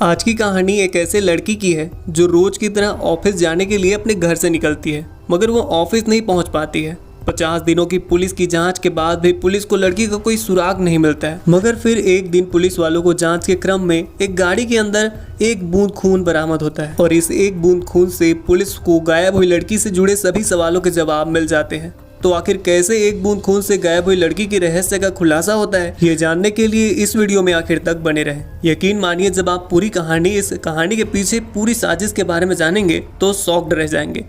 आज की कहानी एक ऐसे लड़की की है जो रोज की तरह ऑफिस जाने के लिए अपने घर से निकलती है, मगर वो ऑफिस नहीं पहुंच पाती है। 50 दिनों की पुलिस की जांच के बाद भी पुलिस को लड़की का कोई सुराग नहीं मिलता है। मगर फिर एक दिन पुलिस वालों को जांच के क्रम में एक गाड़ी के अंदर एक बूंद खून बरामद होता है और इस एक बूंद खून से पुलिस को गायब हुई लड़की से जुड़े सभी सवालों के जवाब मिल जाते हैं। तो आखिर कैसे एक बूंद खून से गायब हुई लड़की के रहस्य का खुलासा होता है, ये जानने के लिए इस वीडियो में आखिर तक बने रहें। यकीन मानिए, जब आप पूरी कहानी, इस कहानी के पीछे पूरी साजिश के बारे में जानेंगे तो शॉक्ड रह जाएंगे।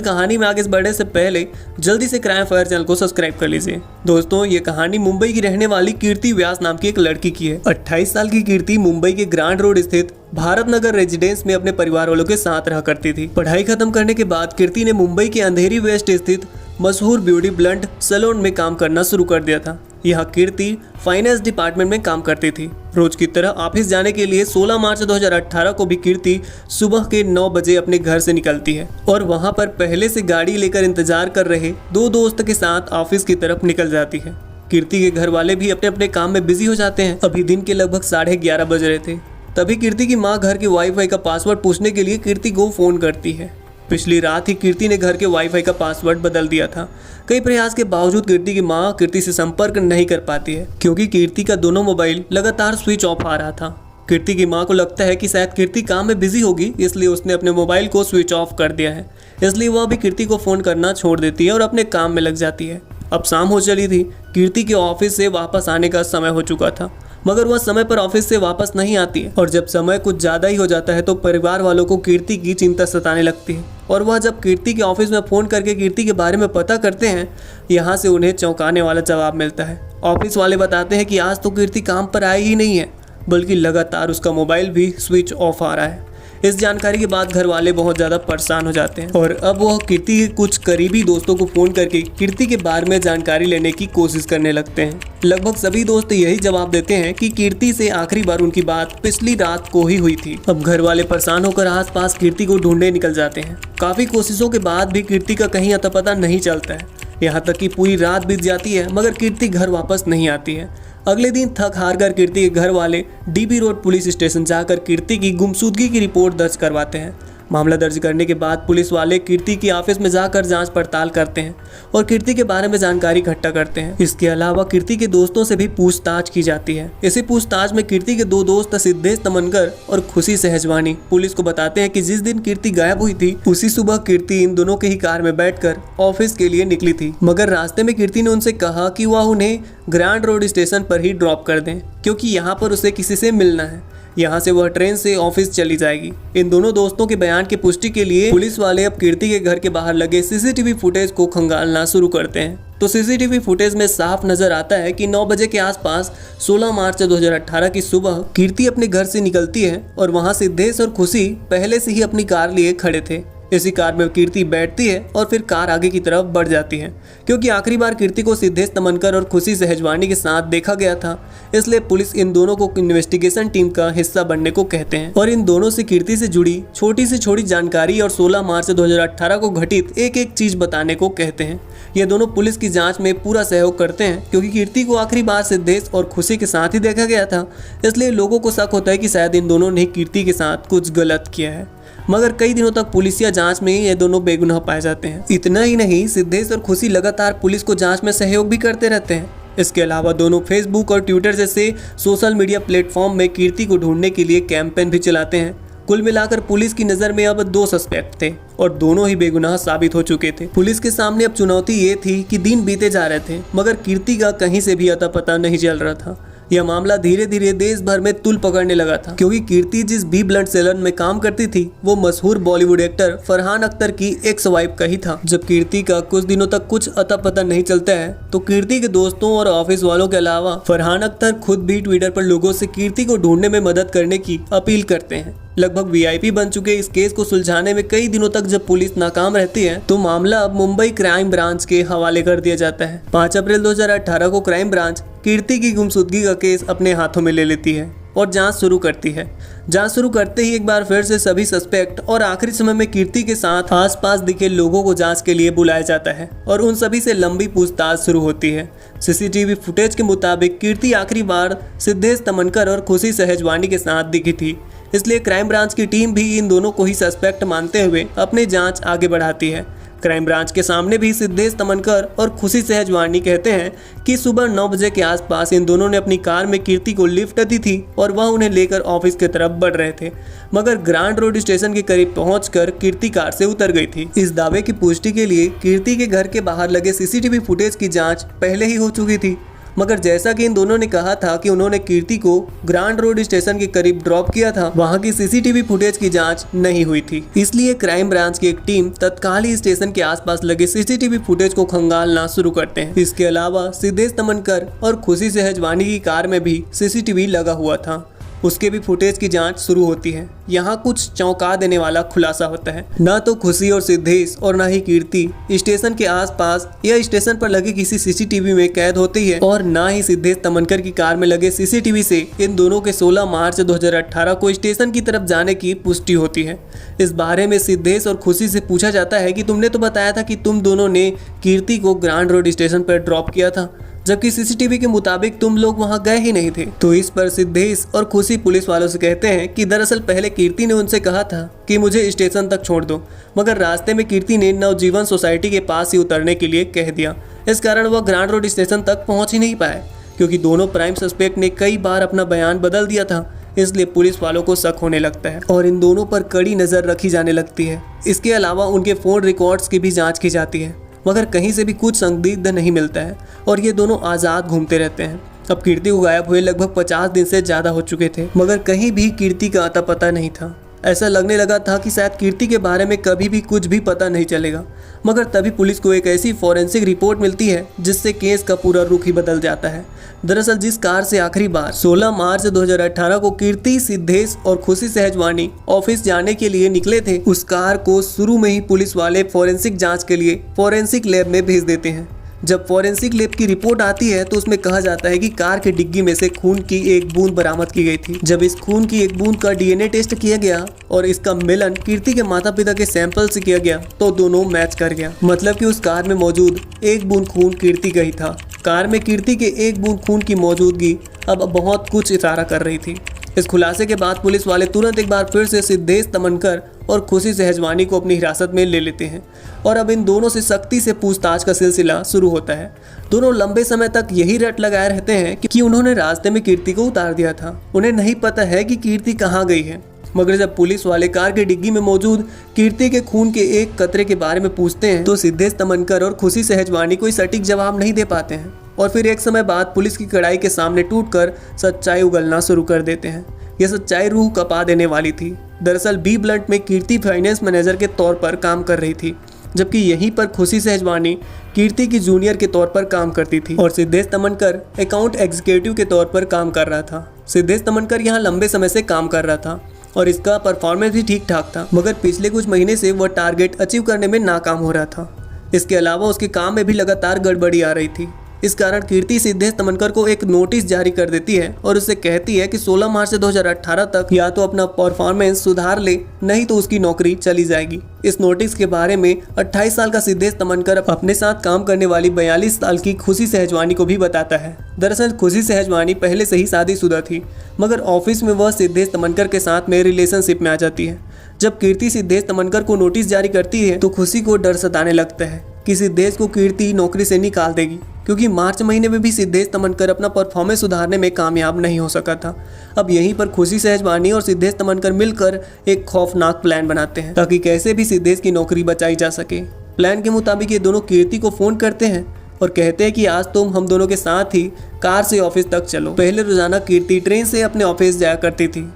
कहानी में आगे बढ़ने से पहले जल्दी से क्राइम फायर चैनल को सब्सक्राइब कर लीजिए। दोस्तों, ये कहानी मुंबई की रहने वाली कीर्ति व्यास नाम की एक लड़की की है। 28 साल की कीर्ति मुंबई के ग्रांड रोड स्थित भारत नगर रेजिडेंस में अपने परिवार वालों के साथ रहा करती थी। पढ़ाई खत्म करने के बाद कीर्ति ने मुंबई के अंधेरी वेस्ट स्थित मशहूर ब्यूटी ब्लंट सैलून में काम करना शुरू कर दिया था। यहाँ कीर्ति फाइनेंस डिपार्टमेंट में काम करती थी। रोज की तरह ऑफिस जाने के लिए 16 मार्च 2018 को भी कीर्ति सुबह के 9 बजे अपने घर से निकलती है और वहाँ पर पहले से गाड़ी लेकर इंतजार कर रहे 2 दोस्त के साथ ऑफिस की तरफ निकल जाती है। कीर्ति के घर वाले भी अपने अपने काम में बिजी हो जाते हैं। अभी दिन के लगभग 11:30 बज रहे थे। तभी कीर्ति की माँ घर के वाईफाई का पासवर्ड पूछने के लिए कीर्ति को फोन करती है। पिछली रात ही कीर्ति ने घर के वाईफाई का पासवर्ड बदल दिया था। कई प्रयास के बावजूद कीर्ति की मां कीर्ति से संपर्क नहीं कर पाती है, क्योंकि कीर्ति का दोनों मोबाइल लगातार स्विच ऑफ आ रहा था। कीर्ति की मां को लगता है कि शायद कीर्ति काम में बिजी होगी, इसलिए उसने अपने मोबाइल को स्विच ऑफ कर दिया है। इसलिए वह भी कीर्ति को फोन करना छोड़ देती है और अपने काम में लग जाती है। अब शाम हो चली थी। कीर्ति के ऑफिस से वापस आने का समय हो चुका था, मगर वह समय पर ऑफिस से वापस नहीं आती है। और जब समय कुछ ज़्यादा ही हो जाता है तो परिवार वालों को कीर्ति की चिंता सताने लगती है। और वह जब कीर्ति के ऑफिस में फ़ोन करके कीर्ति के बारे में पता करते हैं, यहाँ से उन्हें चौंकाने वाला जवाब मिलता है। ऑफिस वाले बताते हैं कि आज तो कीर्ति काम पर आई ही नहीं है, बल्कि लगातार उसका मोबाइल भी स्विच ऑफ आ रहा है। इस जानकारी के बाद घर वाले बहुत ज़्यादा परेशान हो जाते हैं और अब वह कीर्ति के कुछ करीबी दोस्तों को फ़ोन करके कीर्ति के बारे में जानकारी लेने की कोशिश करने लगते हैं। लगभग सभी दोस्त यही जवाब देते हैं कि कीर्ति से आखिरी बार उनकी बात पिछली रात को ही हुई थी। अब घर वाले परेशान होकर आसपास कीर्ति को ढूंढने निकल जाते हैं। काफ़ी कोशिशों के बाद भी कीर्ति का कहीं अता पता नहीं चलता है। यहाँ तक कि पूरी रात बीत जाती है, मगर कीर्ति घर वापस नहीं आती है। अगले दिन थक हार कर कीर्ति के घर वाले डीबी रोड पुलिस स्टेशन जाकर कीर्ति की गुमशुदगी की रिपोर्ट दर्ज करवाते हैं। मामला दर्ज करने के बाद पुलिस वाले कीर्ति की ऑफिस में जाकर जांच पड़ताल करते हैं और कीर्ति के बारे में जानकारी इकट्ठा करते हैं। इसके अलावा कीर्ति के दोस्तों से भी पूछताछ की जाती है। इसी पूछताछ में कीर्ति के 2 दोस्त सिद्धेश तमनकर और खुशी सहजवानी पुलिस को बताते हैं कि जिस दिन कीर्ति गायब हुई थी उसी सुबह कीर्ति इन दोनों के ही कार में बैठकर ऑफिस के लिए निकली थी। मगर रास्ते में कीर्ति ने उनसे कहा कि वह उन्हें ग्रांड रोड स्टेशन पर ही ड्रॉप कर दें, क्योंकि यहाँ पर उसे किसी से मिलना है। यहाँ से वह ट्रेन से ऑफिस चली जाएगी। इन दोनों दोस्तों के बयान की पुष्टि के लिए पुलिस वाले अब कीर्ति के घर के बाहर लगे सीसीटीवी फुटेज को खंगालना शुरू करते हैं। तो सीसीटीवी फुटेज में साफ नजर आता है कि 9 बजे के आसपास 16 मार्च 2018 की सुबह कीर्ति अपने घर से निकलती है और वहाँ सिद्धेश और खुशी पहले से ही अपनी कार लिए खड़े थे। इसी कार में कीर्ति बैठती है और फिर कार आगे की तरफ बढ़ जाती है, क्योंकि आखिरी बार कीर्ति को सिद्धेश तमनकर और खुशी सहजवानी के साथ देखा गया था। इसलिए पुलिस इन दोनों को इन्वेस्टिगेशन टीम का हिस्सा बनने को कहते हैं और इन दोनों से कीर्ति से जुड़ी छोटी से छोटी जानकारी और 16 मार्च 2018 को घटित एक एक चीज बताने को कहते हैं। ये दोनों पुलिस की जांच में पूरा सहयोग करते हैं, क्योंकि कीर्ति को आखिरी बार सिद्धेश और खुशी के साथ ही देखा गया था। इसलिए लोगों को शक होता है कि शायद इन दोनों ने कीर्ति के साथ कुछ गलत किया है। मगर कई दिनों तक पुलिसिया जांच में ये दोनों बेगुनाह पाए जाते हैं। इतना ही नहीं, सिद्धेश और खुशी लगातार पुलिस को जांच में सहयोग भी करते रहते हैं। इसके अलावा दोनों फेसबुक और ट्विटर जैसे सोशल मीडिया प्लेटफॉर्म में कीर्ति को ढूंढने के लिए कैंपेन भी चलाते हैं। कुल मिलाकर पुलिस की नज़र में अब 2 सस्पेक्ट थे और दोनों ही बेगुनाह साबित हो चुके थे। पुलिस के सामने अब चुनौती ये थी कि दिन बीते जा रहे थे, मगर कीर्ति का कहीं से भी अता पता नहीं चल रहा था। यह मामला धीरे धीरे देश भर में तुल पकड़ने लगा था, क्योंकि कीर्ति जिस बी ब्लंट सैलून में काम करती थी वो मशहूर बॉलीवुड एक्टर फरहान अख्तर की एक्स वाइफ का ही था। जब कीर्ति का कुछ दिनों तक कुछ अता पता नहीं चलता है तो कीर्ति के दोस्तों और ऑफिस वालों के अलावा फरहान अख्तर खुद भी ट्विटर पर लोगों से कीर्ति को ढूंढने में मदद करने की अपील करते हैं। लगभग वीआईपी बन चुके इस केस को सुलझाने में कई दिनों तक जब पुलिस नाकाम रहती है तो मामला अब मुंबई क्राइम ब्रांच के हवाले कर दिया जाता है। 5 अप्रैल 2018 को क्राइम ब्रांच कीर्ति की गुमशुदगी का केस अपने हाथों में ले लेती है और जांच शुरू करती है। जांच शुरू करते ही एक बार फिर से सभी सस्पेक्ट और आखिरी समय में कीर्ति के साथ आसपास दिखे लोगों को जांच के लिए बुलाया जाता है और उन सभी से लंबी पूछताछ शुरू होती है। सीसीटीवी फुटेज के मुताबिक कीर्ति आखिरी बार सिद्धेश तमनकर और खुशी सहजवानी के साथ दिखी थी। इसलिए क्राइम ब्रांच की टीम भी इन दोनों को ही सस्पेक्ट मानते हुए अपनी जांच आगे बढ़ाती है। क्राइम ब्रांच के सामने भी सिद्धेश तमनकर और खुशी सहजवानी कहते हैं कि सुबह 9 बजे के आसपास इन दोनों ने अपनी कार में कीर्ति को लिफ्ट दी थी और वह उन्हें लेकर ऑफिस की तरफ बढ़ रहे थे, मगर ग्रांड रोड स्टेशन के करीब पहुंचकर कीर्ति कार से उतर गई थी। इस दावे की पुष्टि के लिए कीर्ति के घर के बाहर लगे सीसीटीवी फुटेज की जांच पहले ही हो चुकी थी, मगर जैसा कि इन दोनों ने कहा था कि उन्होंने कीर्ति को ग्रांड रोड स्टेशन के करीब ड्रॉप किया था, वहां की सीसीटीवी फुटेज की जांच नहीं हुई थी। इसलिए क्राइम ब्रांच की एक टीम तत्काल ही स्टेशन के आसपास लगे सीसीटीवी फुटेज को खंगालना शुरू करते हैं। इसके अलावा सिद्धेश तमनकर और खुशी सहजवानी की कार में भी सीसीटीवी लगा हुआ था, उसके भी फुटेज की जांच शुरू होती है। यहाँ कुछ चौंका देने वाला खुलासा होता है। न तो खुशी और सिद्धेश और न ही कीर्ति स्टेशन के आसपास या स्टेशन पर लगे किसी सीसीटीवी में कैद होती है, और न ही सिद्धेश तमनकर की कार में लगे सीसीटीवी से इन दोनों के 16 मार्च 2018 को स्टेशन की तरफ जाने की पुष्टि होती है। इस बारे में सिद्धेश और खुशी से पूछा जाता है कि तुमने तो बताया था कि तुम दोनों ने कीर्ति को ग्रांड रोड स्टेशन पर ड्रॉप किया था, जबकि सीसीटीवी के मुताबिक तुम लोग वहां गए ही नहीं थे। तो इस पर सिद्धेश और खुशी पुलिस वालों से कहते हैं कि दरअसल पहले कीर्ति ने उनसे कहा था कि मुझे स्टेशन तक छोड़ दो, मगर रास्ते में कीर्ति ने नवजीवन सोसाइटी के पास ही उतरने के लिए कह दिया। इस कारण वह ग्रांड रोड स्टेशन तक पहुंच ही नहीं पाए, क्योंकि दोनों प्राइम सस्पेक्ट ने कई बार अपना बयान बदल दिया था। इसलिए पुलिस वालों को शक होने लगता है और इन दोनों पर कड़ी नजर रखी जाने लगती है। इसके अलावा उनके फोन रिकॉर्ड्स की भी जाँच की जाती है, मगर कहीं से भी कुछ संदिग्ध नहीं मिलता है और ये दोनों आज़ाद घूमते रहते हैं। अब कीर्ति को गायब हुए लगभग 50 दिन से ज़्यादा हो चुके थे, मगर कहीं भी कीर्ति का अता पता नहीं था। ऐसा लगने लगा था कि शायद कीर्ति के बारे में कभी भी कुछ भी पता नहीं चलेगा, मगर तभी पुलिस को एक ऐसी फॉरेंसिक रिपोर्ट मिलती है जिससे केस का पूरा रुख ही बदल जाता है। दरअसल जिस कार से आखिरी बार 16 मार्च 2018 को कीर्ति, सिद्धेश और खुशी सहजवानी ऑफिस जाने के लिए निकले थे, उस कार को शुरू में ही पुलिस वाले फॉरेंसिक जांच के लिए फॉरेंसिक लैब में भेज देते हैं। जब फॉरेंसिक लैब की रिपोर्ट आती है तो उसमें कहा जाता है कि कार के डिग्गी में से खून की एक बूंद बरामद की गई थी। जब इस खून की एक बूंद का डीएनए टेस्ट किया गया और इसका मिलन कीर्ति के माता पिता के सैंपल से किया गया तो दोनों मैच कर गया। मतलब कि उस कार में मौजूद एक बूंद खून कीर्ति का ही था। कार में कीर्ति के एक बूंद खून की मौजूदगी अब बहुत कुछ इशारा कर रही थी। इस खुलासे के बाद पुलिस वाले तुरंत एक बार फिर से सिद्धेश तमनकर और खुशी सहजवानी को अपनी हिरासत में ले लेते हैं और अब इन दोनों से सख्ती से पूछताछ का सिलसिला शुरू होता है। दोनों लंबे समय तक यही रट लगाए रहते हैं कि उन्होंने रास्ते में कीर्ति को उतार दिया था। उन्हें नहीं पता है कि कीर्ति कहाँ गई है, मगर जब पुलिस वाले कार की डिग्गी में मौजूद कीर्ति के खून के एक कतरे के बारे में पूछते हैं तो सिद्धेश तमनकर और खुशी सहजवानी कोई सटीक जवाब नहीं दे पाते हैं और फिर एक समय बाद पुलिस की कड़ाई के सामने टूटकर सच्चाई उगलना शुरू कर देते हैं। यह सच्चाई रूह कपा देने वाली थी। दरअसल बी ब्लंट में कीर्ति फाइनेंस मैनेजर के तौर पर काम कर रही थी, जबकि यहीं पर खुशी सहजवानी कीर्ति की जूनियर के तौर पर काम करती थी और सिद्धेश तमनकर अकाउंट एग्जीक्यूटिव के तौर पर काम कर रहा था। सिद्धेश तमनकर यहाँ लंबे समय से काम कर रहा था और इसका परफॉर्मेंस भी ठीक ठाक था, मगर पिछले कुछ महीने से वह टारगेट अचीव करने में नाकाम हो रहा था। इसके अलावा उसके काम में भी लगातार गड़बड़ी आ रही थी। इस कारण कीर्ति सिद्धेश तमनकर को एक नोटिस जारी कर देती है और उससे कहती है कि 16 मार्च 2018 तक या तो अपना परफॉर्मेंस सुधार ले, नहीं तो उसकी नौकरी चली जाएगी। इस नोटिस के बारे में 28 साल का सिद्धेश तमनकर अपने साथ काम करने वाली 42 साल की खुशी सहजवानी को भी बताता है। दरअसल खुशी सहजवानी पहले से ही शादीशुदा थी, मगर ऑफिस में वह सिद्धेश तमनकर के साथ में रिलेशनशिप में आ जाती है। जब कीर्ति सिद्धेश तमनकर को नोटिस जारी करती है तो खुशी को डर सताने लगता है कि सिद्धेश को कीर्ति नौकरी से निकाल देगी, क्योंकि मार्च महीने में भी सिद्धेश तमनकर अपना परफॉर्मेंस सुधारने में कामयाब नहीं हो सका था। अब यहीं पर खुशी सहजवानी और सिद्धेश तमनकर मिलकर एक खौफनाक प्लान बनाते हैं ताकि कैसे भी सिद्धेश की नौकरी बचाई जा सके। प्लान के मुताबिक ये दोनों कीर्ति को फोन करते हैं और कहते हैं कि आज तुम हम दोनों के साथ ही कार से ऑफिस तक चलो। पहले रोजाना कीर्ति ट्रेन से अपने ऑफिस जाया करती थी।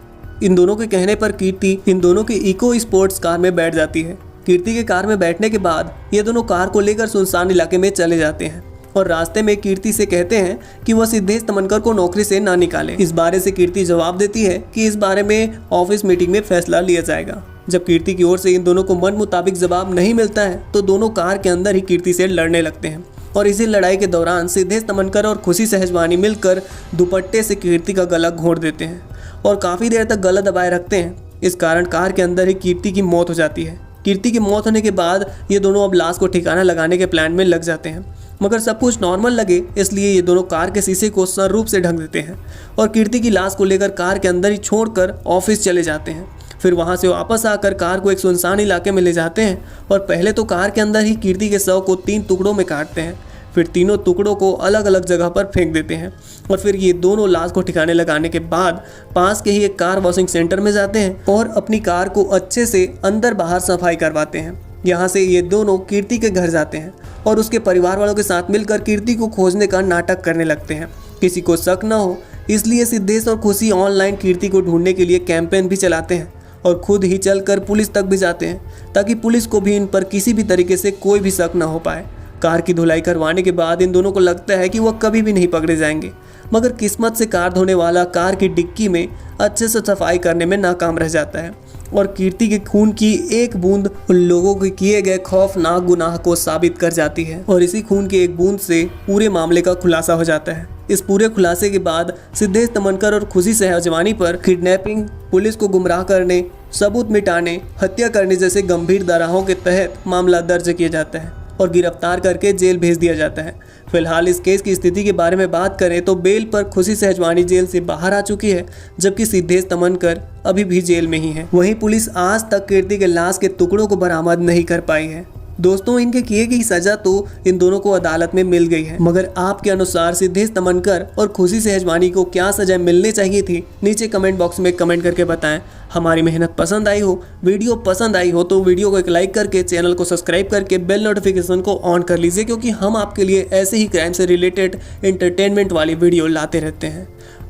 इन दोनों के कहने पर कीर्ति इन दोनों की इको स्पोर्ट्स कार में बैठ जाती है। कीर्ति के कार में बैठने के बाद ये दोनों कार को लेकर सुनसान इलाके में चले जाते हैं और रास्ते में कीर्ति से कहते हैं कि वह सिद्धेश तमनकर को नौकरी से ना निकाले। इस बारे से कीर्ति जवाब देती है कि इस बारे में ऑफिस मीटिंग में फैसला लिया जाएगा। जब कीर्ति की ओर से इन दोनों को मन मुताबिक जवाब नहीं मिलता है तो दोनों कार के अंदर ही कीर्ति से लड़ने लगते हैं और इसी लड़ाई के दौरान सिद्धेश तमनकर और खुशी सहजवानी मिलकर दुपट्टे से कीर्ति का गला घोंट देते हैं और काफ़ी देर तक गला दबाए रखते हैं। इस कारण कार के अंदर ही कीर्ति की मौत हो जाती है। कीर्ति की मौत होने के बाद ये दोनों अब लाश को ठिकाना लगाने के प्लान में लग जाते हैं, मगर सब कुछ नॉर्मल लगे इसलिए ये दोनों कार के शीशे को सनरूफ से ढक देते हैं और कीर्ति की लाश को लेकर कार के अंदर ही छोड़कर ऑफिस चले जाते हैं। फिर वहां से वापस आकर कार को एक सुनसान इलाके में ले जाते हैं और पहले तो कार के अंदर ही कीर्ति के शव को 3 टुकड़ों में काटते हैं, फिर तीनों टुकड़ों को अलग अलग जगह पर फेंक देते हैं और फिर ये दोनों लाश को ठिकाने लगाने के बाद पास के ही एक कार वॉशिंग सेंटर में जाते हैं और अपनी कार को अच्छे से अंदर बाहर सफाई करवाते हैं। यहाँ से ये दोनों कीर्ति के घर जाते हैं और उसके परिवार वालों के साथ मिलकर कीर्ति को खोजने का नाटक करने लगते हैं। किसी को शक न हो इसलिए सिद्धेश और खुशी ऑनलाइन कीर्ति को ढूंढने के लिए कैंपेन भी चलाते हैं और खुद ही चलकर पुलिस तक भी जाते हैं ताकि पुलिस को भी इन पर किसी भी तरीके से कोई भी शक न हो पाए। कार की धुलाई करवाने के बाद इन दोनों को लगता है कि वह कभी भी नहीं पकड़े जाएंगे, मगर किस्मत से कार धोने वाला कार की डिक्की में अच्छे से सफाई करने में नाकाम रह जाता है और कीर्ति के खून की एक बूंद उन लोगों के किए गए खौफनाक गुनाह को साबित कर जाती है और इसी खून की एक बूंद से पूरे मामले का खुलासा हो जाता है। इस पूरे खुलासे के बाद सिद्धेश तमनकर और खुशी सहजवानी पर किडनैपिंग, पुलिस को गुमराह करने, सबूत मिटाने, हत्या करने जैसे गंभीर धाराओं के तहत मामला दर्ज किया जाता है और गिरफ्तार करके जेल भेज दिया जाता है। फिलहाल इस केस की स्थिति के बारे में बात करें तो बेल पर खुशी सहजवानी जेल से बाहर आ चुकी है, जबकि सिद्धेश तमनकर अभी भी जेल में ही है। वहीं पुलिस आज तक कीर्ति के लाश के टुकड़ों को बरामद नहीं कर पाई है। दोस्तों, इनके किए गई सजा तो इन दोनों को अदालत में मिल गई है, मगर आपके अनुसार सिद्धेश तमनकर और खुशी सहजवानी को क्या सजा मिलनी चाहिए थी? नीचे कमेंट बॉक्स में कमेंट करके बताएं। हमारी मेहनत पसंद आई हो, वीडियो पसंद आई हो तो वीडियो को एक लाइक करके चैनल को सब्सक्राइब करके बेल नोटिफिकेशन को ऑन कर लीजिए, क्योंकि हम आपके लिए ऐसे ही क्राइम से रिलेटेड एंटरटेनमेंट वाली वीडियो लाते रहते हैं।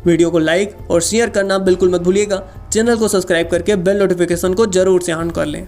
वीडियो को लाइक और शेयर करना बिल्कुल मत भूलिएगा। चैनल को सब्सक्राइब करके बेल नोटिफिकेशन को जरूर से ऑन कर लें।